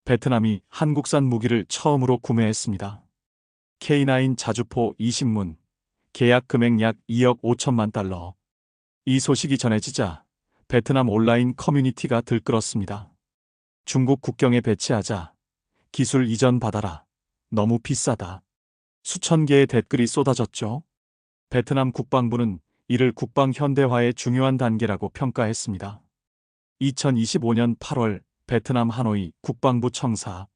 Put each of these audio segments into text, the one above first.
베트남이 한국산 무기를 처음으로 구매했습니다. K9 자주포 20문, 계약 금액 약 2억 5천만 달러. 이 소식이 전해지자 베트남 온라인 커뮤니티가 들끓었습니다. 중국 국경에 배치하자. 기술 이전 받아라. 너무 비싸다. 수천 개의 댓글이 쏟아졌죠. 베트남 국방부는 이를 국방 현대화의 중요한 단계라고 평가했습니다. 2025년 8월 베트남 하노이 국방부 청사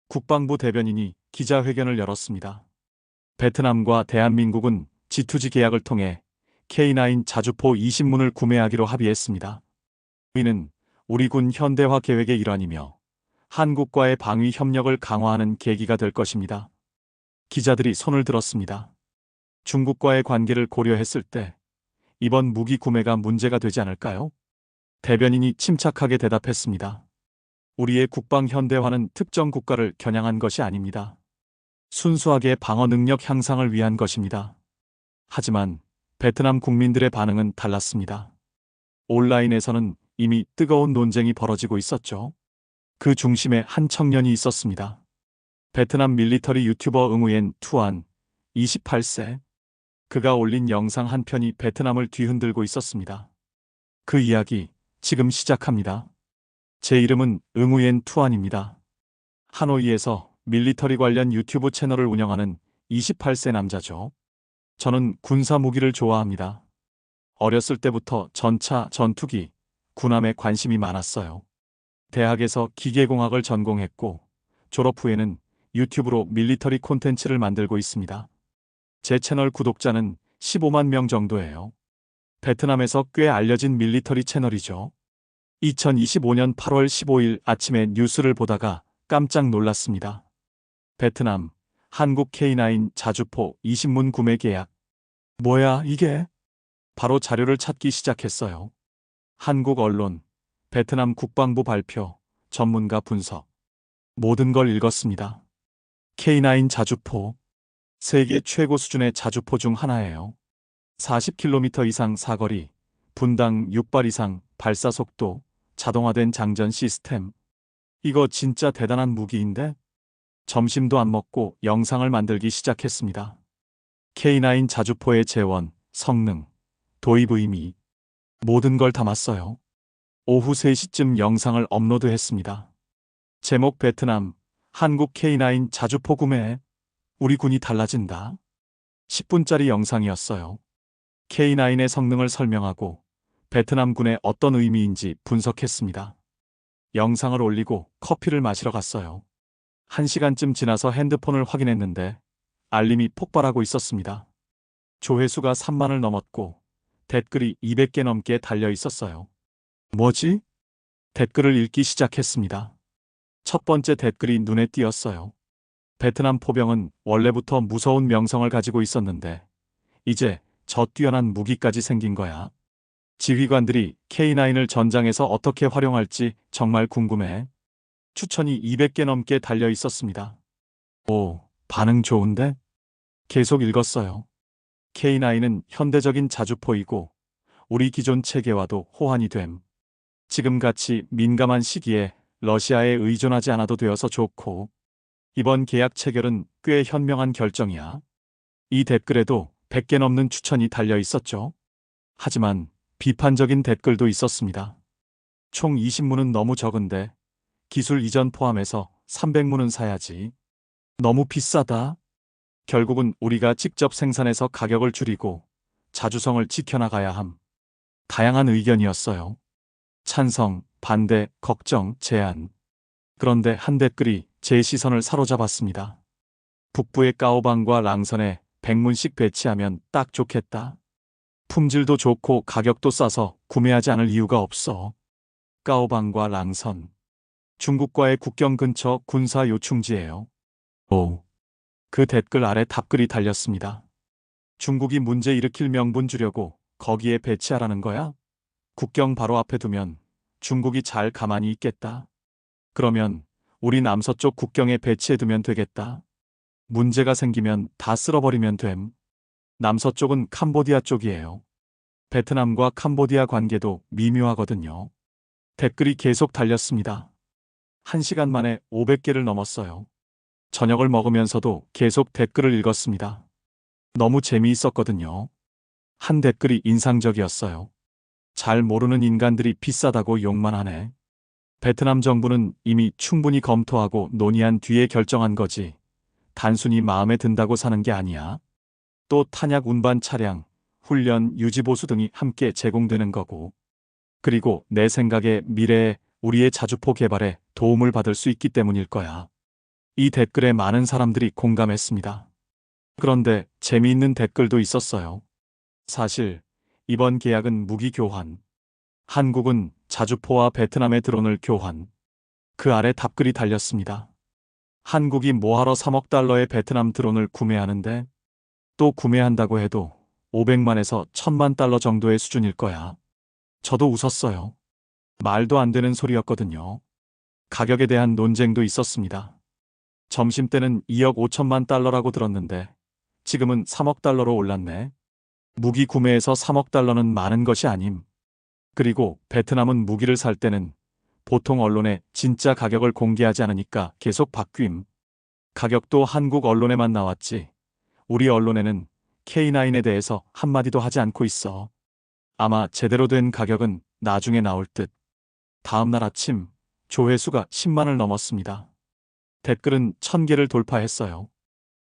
국방부 대변인이 기자회견을 열었습니다. 베트남과 대한민국은 G2G 계약을 통해 K9 자주포 20문을 구매하기로 합의했습니다. 이는 우리 군 현대화 계획의 일환이며 한국과의 방위 협력을 강화하는 계기가 될 것입니다. 기자들이 손을 들었습니다. 중국과의 관계를 고려했을 때 이번 무기 구매가 문제가 되지 않을까요? 대변인이 침착하게 대답했습니다. 우리의 국방 현대화는 특정 국가를 겨냥한 것이 아닙니다. 순수하게 방어 능력 향상을 위한 것입니다. 하지만 베트남 국민들의 반응은 달랐습니다. 온라인에서는 이미 뜨거운 논쟁이 벌어지고 있었죠. 그 중심에 한 청년이 있었습니다. 베트남 밀리터리 유튜버 응우옌 투안, 28세. 그가 올린 영상 한 편이 베트남을 뒤흔들고 있었습니다. 그 이야기 지금 시작합니다. 제 이름은 응우옌 투안입니다. 하노이에서 밀리터리 관련 유튜브 채널을 운영하는 28세 남자죠. 저는 군사 무기를 좋아합니다. 어렸을 때부터 전차, 전투기, 군함에 관심이 많았어요. 대학에서 기계공학을 전공했고 졸업 후에는 유튜브로 밀리터리 콘텐츠를 만들고 있습니다. 제 채널 구독자는 15만 명 정도예요. 베트남에서 꽤 알려진 밀리터리 채널이죠. 2025년 8월 15일 아침에 뉴스를 보다가 깜짝 놀랐습니다. 베트남, 한국 K9 자주포 20문 구매 계약. 뭐야 이게? 바로 자료를 찾기 시작했어요. 한국 언론, 베트남 국방부 발표, 전문가 분석. 모든 걸 읽었습니다. K9 자주포. 세계 최고 수준의 자주포 중 하나예요. 40km 이상 사거리, 분당 6발 이상 발사 속도, 자동화된 장전 시스템. 이거 진짜 대단한 무기인데? 점심도 안 먹고 영상을 만들기 시작했습니다. K9 자주포의 재원, 성능, 도입 의미. 모든 걸 담았어요. 오후 3시쯤 영상을 업로드했습니다. 제목 베트남, 한국 K9 자주포 구매. 우리 군이 달라진다. 10분짜리 영상이었어요. K9의 성능을 설명하고 베트남군에 어떤 의미인지 분석했습니다. 영상을 올리고 커피를 마시러 갔어요. 1시간쯤 지나서 핸드폰을 확인했는데 알림이 폭발하고 있었습니다. 조회수가 3만을 넘었고 댓글이 200개 넘게 달려 있었어요. 뭐지? 댓글을 읽기 시작했습니다. 첫 번째 댓글이 눈에 띄었어요. 베트남 포병은 원래부터 무서운 명성을 가지고 있었는데 이제 저 뛰어난 무기까지 생긴 거야. 지휘관들이 K9을 전장에서 어떻게 활용할지 정말 궁금해. 추천이 200개 넘게 달려 있었습니다. 오, 반응 좋은데? 계속 읽었어요. K9은 현대적인 자주포이고 우리 기존 체계와도 호환이 됨. 지금같이 민감한 시기에 러시아에 의존하지 않아도 되어서 좋고 이번 계약 체결은 꽤 현명한 결정이야. 이 댓글에도 100개 넘는 추천이 달려 있었죠. 하지만 비판적인 댓글도 있었습니다. 총 20문은 너무 적은데 기술 이전 포함해서 300문은 사야지. 너무 비싸다. 결국은 우리가 직접 생산해서 가격을 줄이고 자주성을 지켜나가야 함. 다양한 의견이었어요. 찬성, 반대, 걱정, 제안. 그런데 한 댓글이 제 시선을 사로잡았습니다. 북부의 까오방과 랑선에 100문씩 배치하면 딱 좋겠다. 품질도 좋고 가격도 싸서 구매하지 않을 이유가 없어. 까오방과 랑선. 중국과의 국경 근처 군사 요충지예요. 오. 그 댓글 아래 답글이 달렸습니다. 중국이 문제 일으킬 명분 주려고 거기에 배치하라는 거야? 국경 바로 앞에 두면 중국이 잘 가만히 있겠다. 그러면 우리 남서쪽 국경에 배치해두면 되겠다. 문제가 생기면 다 쓸어버리면 됨. 남서쪽은 캄보디아 쪽이에요. 베트남과 캄보디아 관계도 미묘하거든요. 댓글이 계속 달렸습니다. 1시간 만에 500개를 넘었어요. 저녁을 먹으면서도 계속 댓글을 읽었습니다. 너무 재미있었거든요. 한 댓글이 인상적이었어요. 잘 모르는 인간들이 비싸다고 욕만 하네. 베트남 정부는 이미 충분히 검토하고 논의한 뒤에 결정한 거지. 단순히 마음에 든다고 사는 게 아니야. 또 탄약 운반 차량, 훈련, 유지보수 등이 함께 제공되는 거고. 그리고 내 생각에 미래에 우리의 자주포 개발에 도움을 받을 수 있기 때문일 거야. 이 댓글에 많은 사람들이 공감했습니다. 그런데 재미있는 댓글도 있었어요. 사실 이번 계약은 무기 교환. 한국은 자주포와 베트남의 드론을 교환. 그 아래 답글이 달렸습니다. 한국이 뭐하러 3억 달러의 베트남 드론을 구매하는데? 또 구매한다고 해도 500만에서 1000만 달러 정도의 수준일 거야. 저도 웃었어요. 말도 안 되는 소리였거든요. 가격에 대한 논쟁도 있었습니다. 점심때는 2억 5천만 달러라고 들었는데 지금은 3억 달러로 올랐네. 무기 구매에서 3억 달러는 많은 것이 아님. 그리고 베트남은 무기를 살 때는 보통 언론에 진짜 가격을 공개하지 않으니까 계속 바뀜. 가격도 한국 언론에만 나왔지. 우리 언론에는 K9에 대해서 한마디도 하지 않고 있어. 아마 제대로 된 가격은 나중에 나올 듯. 다음 날 아침 조회수가 10만을 넘었습니다. 댓글은 1000개를 돌파했어요.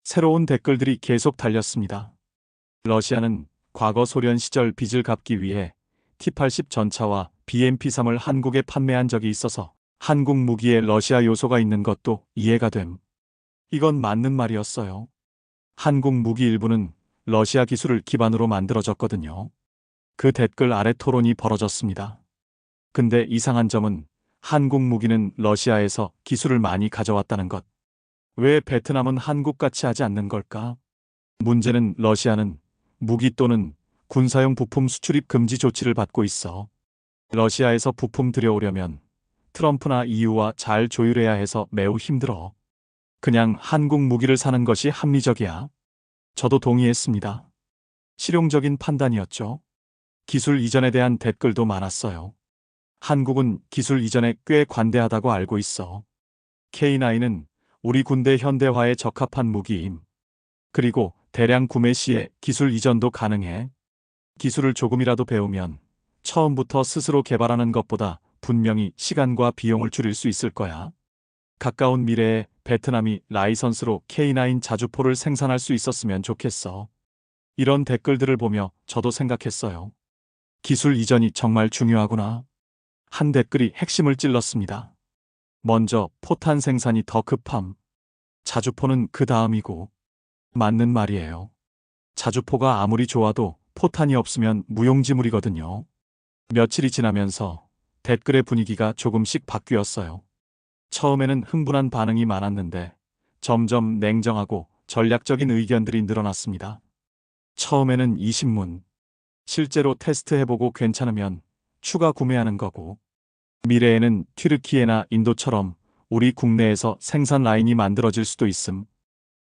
새로운 댓글들이 계속 달렸습니다. 러시아는 과거 소련 시절 빚을 갚기 위해 T-80 전차와 BMP-3을 한국에 판매한 적이 있어서 한국 무기에 러시아 요소가 있는 것도 이해가 됨. 이건 맞는 말이었어요. 한국 무기 일부는 러시아 기술을 기반으로 만들어졌거든요. 그 댓글 아래 토론이 벌어졌습니다. 근데 이상한 점은 한국 무기는 러시아에서 기술을 많이 가져왔다는 것. 왜 베트남은 한국같이 하지 않는 걸까? 문제는 러시아는 무기 또는 군사용 부품 수출입 금지 조치를 받고 있어. 러시아에서 부품 들여오려면 트럼프나 EU와 잘 조율해야 해서 매우 힘들어. 그냥 한국 무기를 사는 것이 합리적이야. 저도 동의했습니다. 실용적인 판단이었죠. 기술 이전에 대한 댓글도 많았어요. 한국은 기술 이전에 꽤 관대하다고 알고 있어. K9은 우리 군대 현대화에 적합한 무기임. 그리고 대량 구매 시에 기술 이전도 가능해. 기술을 조금이라도 배우면 처음부터 스스로 개발하는 것보다 분명히 시간과 비용을 줄일 수 있을 거야. 가까운 미래에 베트남이 라이선스로 K9 자주포를 생산할 수 있었으면 좋겠어. 이런 댓글들을 보며 저도 생각했어요. 기술 이전이 정말 중요하구나. 한 댓글이 핵심을 찔렀습니다. 먼저 포탄 생산이 더 급함. 자주포는 그 다음이고. 맞는 말이에요. 자주포가 아무리 좋아도 포탄이 없으면 무용지물이거든요. 며칠이 지나면서 댓글의 분위기가 조금씩 바뀌었어요. 처음에는 흥분한 반응이 많았는데 점점 냉정하고 전략적인 의견들이 늘어났습니다. 처음에는 20문. 실제로 테스트해보고 괜찮으면 추가 구매하는 거고. 미래에는 튀르키예나 인도처럼 우리 국내에서 생산 라인이 만들어질 수도 있음.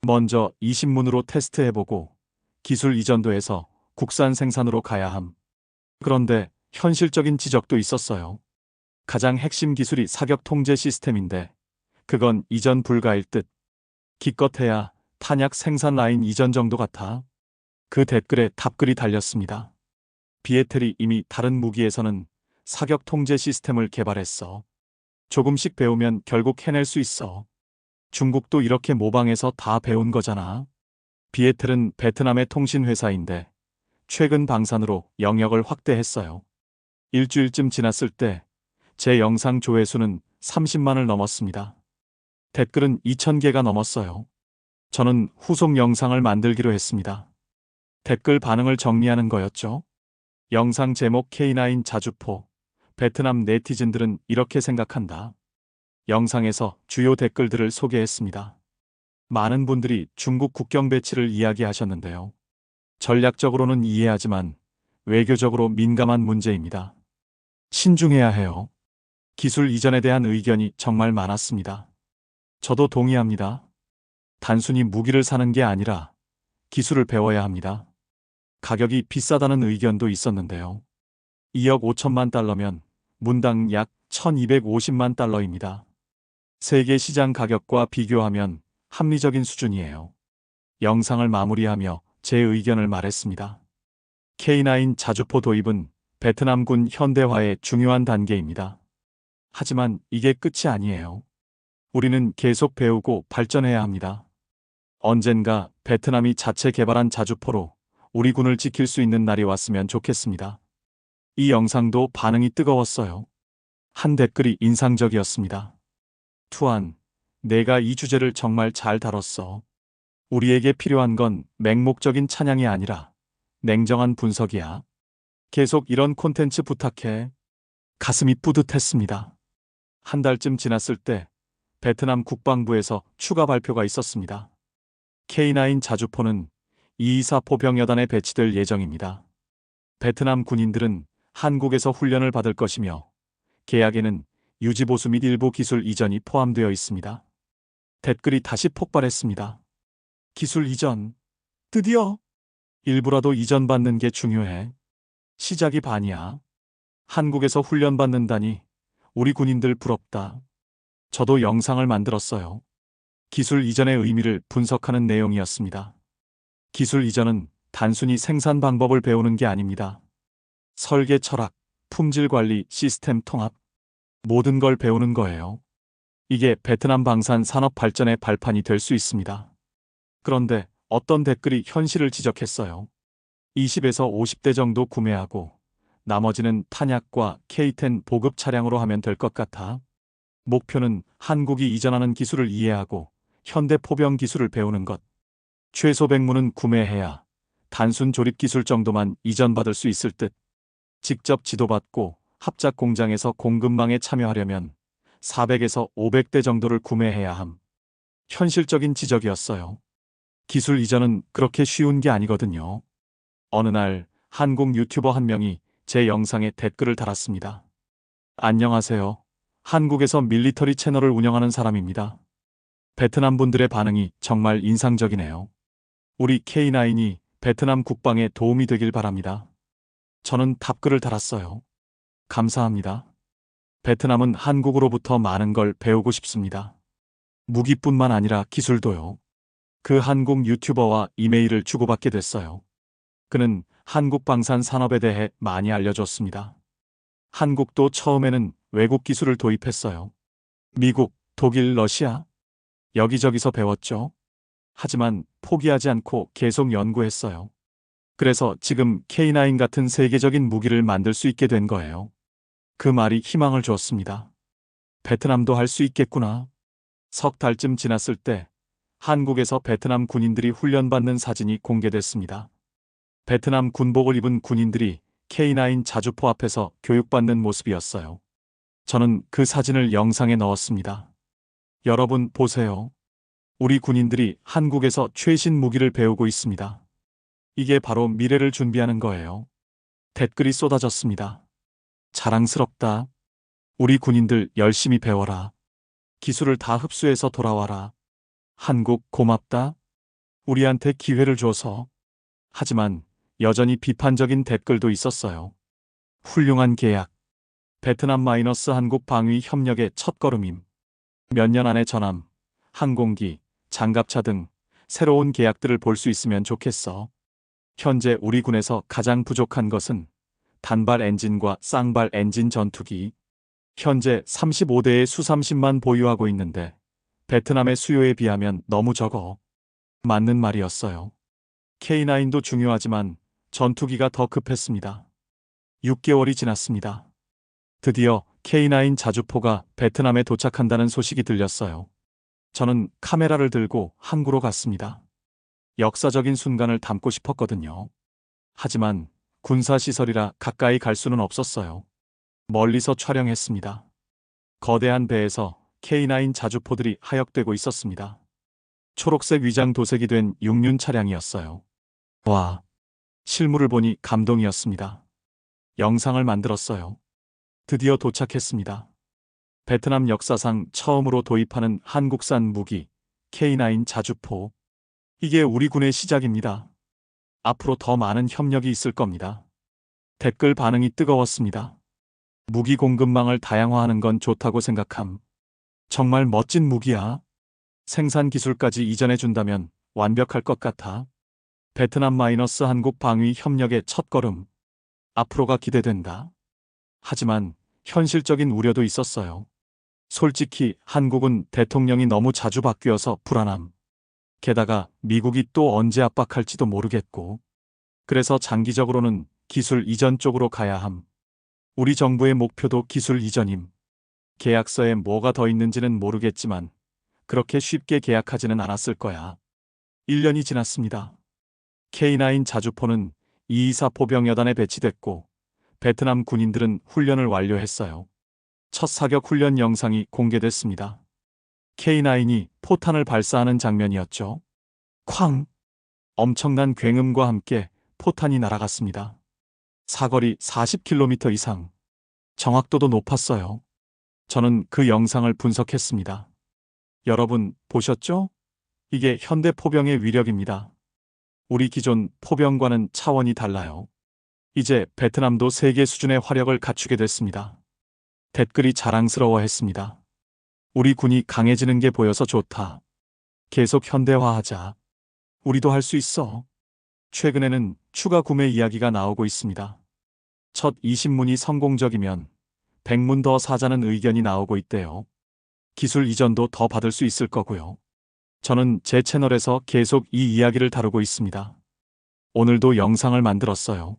먼저 20문으로 테스트해보고 기술 이전도 해서 국산 생산으로 가야 함. 그런데 현실적인 지적도 있었어요. 가장 핵심 기술이 사격 통제 시스템인데 그건 이전 불가일 듯. 기껏해야 탄약 생산 라인 이전 정도 같아. 그 댓글에 답글이 달렸습니다. 비에텔이 이미 다른 무기에서는 사격 통제 시스템을 개발했어. 조금씩 배우면 결국 해낼 수 있어. 중국도 이렇게 모방해서 다 배운 거잖아. 비에텔은 베트남의 통신회사인데 최근 방산으로 영역을 확대했어요. 일주일쯤 지났을 때 제 영상 조회수는 30만을 넘었습니다. 댓글은 2000개가 넘었어요. 저는 후속 영상을 만들기로 했습니다. 댓글 반응을 정리하는 거였죠. 영상 제목 K9 자주포. 베트남 네티즌들은 이렇게 생각한다. 영상에서 주요 댓글들을 소개했습니다. 많은 분들이 중국 국경 배치를 이야기하셨는데요. 전략적으로는 이해하지만 외교적으로 민감한 문제입니다. 신중해야 해요. 기술 이전에 대한 의견이 정말 많았습니다. 저도 동의합니다. 단순히 무기를 사는 게 아니라 기술을 배워야 합니다. 가격이 비싸다는 의견도 있었는데요. 2억 5천만 달러면 문당 약 1250만 달러입니다. 세계 시장 가격과 비교하면 합리적인 수준이에요. 영상을 마무리하며 제 의견을 말했습니다. K9 자주포 도입은 베트남군 현대화의 중요한 단계입니다. 하지만 이게 끝이 아니에요. 우리는 계속 배우고 발전해야 합니다. 언젠가 베트남이 자체 개발한 자주포로 우리 군을 지킬 수 있는 날이 왔으면 좋겠습니다. 이 영상도 반응이 뜨거웠어요. 한 댓글이 인상적이었습니다. 투안, 내가 이 주제를 정말 잘 다뤘어. 우리에게 필요한 건 맹목적인 찬양이 아니라 냉정한 분석이야. 계속 이런 콘텐츠 부탁해. 가슴이 뿌듯했습니다. 한 달쯤 지났을 때 베트남 국방부에서 추가 발표가 있었습니다. K9 자주포는 224 포병여단에 배치될 예정입니다. 베트남 군인들은 한국에서 훈련을 받을 것이며 계약에는 유지보수 및 일부 기술 이전이 포함되어 있습니다. 댓글이 다시 폭발했습니다. 기술 이전. 드디어 일부라도 이전받는 게 중요해. 시작이 반이야. 한국에서 훈련받는다니 우리 군인들 부럽다. 저도 영상을 만들었어요. 기술 이전의 의미를 분석하는 내용이었습니다. 기술 이전은 단순히 생산 방법을 배우는 게 아닙니다. 설계 철학, 품질 관리, 시스템 통합, 모든 걸 배우는 거예요. 이게 베트남 방산 산업 발전의 발판이 될 수 있습니다. 그런데 어떤 댓글이 현실을 지적했어요. 20에서 50대 정도 구매하고 나머지는 탄약과 K10 보급 차량으로 하면 될 것 같아. 목표는 한국이 이전하는 기술을 이해하고 현대 포병 기술을 배우는 것. 최소 100문은 구매해야 단순 조립 기술 정도만 이전받을 수 있을 듯. 직접 지도받고 합작 공장에서 공급망에 참여하려면 400에서 500대 정도를 구매해야 함. 현실적인 지적이었어요. 기술 이전은 그렇게 쉬운 게 아니거든요. 어느 날 한국 유튜버 한 명이 제 영상에 댓글을 달았습니다. 안녕하세요. 한국에서 밀리터리 채널을 운영하는 사람입니다. 베트남 분들의 반응이 정말 인상적이네요. 우리 K9이 베트남 국방에 도움이 되길 바랍니다. 저는 답글을 달았어요. 감사합니다. 베트남은 한국으로부터 많은 걸 배우고 싶습니다. 무기뿐만 아니라 기술도요. 그 한국 유튜버와 이메일을 주고받게 됐어요. 그는 한국 방산 산업에 대해 많이 알려줬습니다. 한국도 처음에는 외국 기술을 도입했어요. 미국, 독일, 러시아 여기저기서 배웠죠. 하지만 포기하지 않고 계속 연구했어요. 그래서 지금 K9 같은 세계적인 무기를 만들 수 있게 된 거예요. 그 말이 희망을 주었습니다. 베트남도 할 수 있겠구나. 석 달쯤 지났을 때 한국에서 베트남 군인들이 훈련받는 사진이 공개됐습니다. 베트남 군복을 입은 군인들이 K9 자주포 앞에서 교육받는 모습이었어요. 저는 그 사진을 영상에 넣었습니다. 여러분 보세요. 우리 군인들이 한국에서 최신 무기를 배우고 있습니다. 이게 바로 미래를 준비하는 거예요. 댓글이 쏟아졌습니다. 자랑스럽다. 우리 군인들 열심히 배워라. 기술을 다 흡수해서 돌아와라. 한국 고맙다. 우리한테 기회를 줘서. 하지만 여전히 비판적인 댓글도 있었어요. 훌륭한 계약. 베트남 마이너스 한국 방위 협력의 첫걸음임. 몇 년 안에 전함, 항공기, 장갑차 등 새로운 계약들을 볼 수 있으면 좋겠어. 현재 우리 군에서 가장 부족한 것은 단발 엔진과 쌍발 엔진 전투기. 현재 35대의 수-30만 보유하고 있는데 베트남의 수요에 비하면 너무 적어. 맞는 말이었어요. K9도 중요하지만 전투기가 더 급했습니다. 6개월이 지났습니다. 드디어 K9 자주포가 베트남에 도착한다는 소식이 들렸어요. 저는 카메라를 들고 항구로 갔습니다. 역사적인 순간을 담고 싶었거든요. 하지만 군사시설이라 가까이 갈 수는 없었어요. 멀리서 촬영했습니다. 거대한 배에서 K9 자주포들이 하역되고 있었습니다. 초록색 위장 도색이 된 육륜 차량이었어요. 와, 실물을 보니 감동이었습니다. 영상을 만들었어요. 드디어 도착했습니다. 베트남 역사상 처음으로 도입하는 한국산 무기 K9 자주포. 이게 우리 군의 시작입니다. 앞으로 더 많은 협력이 있을 겁니다. 댓글 반응이 뜨거웠습니다. 무기 공급망을 다양화하는 건 좋다고 생각함. 정말 멋진 무기야. 생산 기술까지 이전해 준다면 완벽할 것 같아. 베트남 마이너스 한국 방위 협력의 첫걸음. 앞으로가 기대된다. 하지만 현실적인 우려도 있었어요. 솔직히 한국은 대통령이 너무 자주 바뀌어서 불안함. 게다가 미국이 또 언제 압박할지도 모르겠고. 그래서 장기적으로는 기술 이전 쪽으로 가야 함. 우리 정부의 목표도 기술 이전임. 계약서에 뭐가 더 있는지는 모르겠지만 그렇게 쉽게 계약하지는 않았을 거야. 1년이 지났습니다. K9 자주포는 224 포병여단에 배치됐고 베트남 군인들은 훈련을 완료했어요. 첫 사격 훈련 영상이 공개됐습니다. K9이 포탄을 발사하는 장면이었죠. 쾅! 엄청난 굉음과 함께 포탄이 날아갔습니다. 사거리 40km 이상. 정확도도 높았어요. 저는 그 영상을 분석했습니다. 여러분, 보셨죠? 이게 현대 포병의 위력입니다. 우리 기존 포병과는 차원이 달라요. 이제 베트남도 세계 수준의 화력을 갖추게 됐습니다. 댓글이 자랑스러워했습니다. 우리 군이 강해지는 게 보여서 좋다. 계속 현대화하자. 우리도 할 수 있어. 최근에는 추가 구매 이야기가 나오고 있습니다. 첫 20문이 성공적이면 100문 더 사자는 의견이 나오고 있대요. 기술 이전도 더 받을 수 있을 거고요. 저는 제 채널에서 계속 이 이야기를 다루고 있습니다. 오늘도 영상을 만들었어요.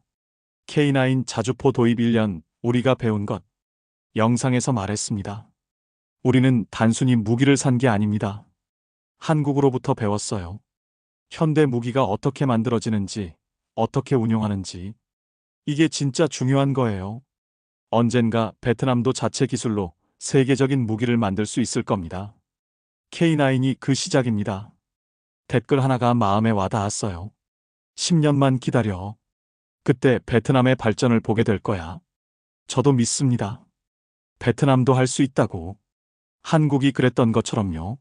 K9 자주포 도입 1년, 우리가 배운 것. 영상에서 말했습니다. 우리는 단순히 무기를 산 게 아닙니다. 한국으로부터 배웠어요. 현대 무기가 어떻게 만들어지는지, 어떻게 운용하는지. 이게 진짜 중요한 거예요. 언젠가 베트남도 자체 기술로 세계적인 무기를 만들 수 있을 겁니다. K9이 그 시작입니다. 댓글 하나가 마음에 와닿았어요. 10년만 기다려. 그때 베트남의 발전을 보게 될 거야. 저도 믿습니다. 베트남도 할 수 있다고. 한국이 그랬던 것처럼요.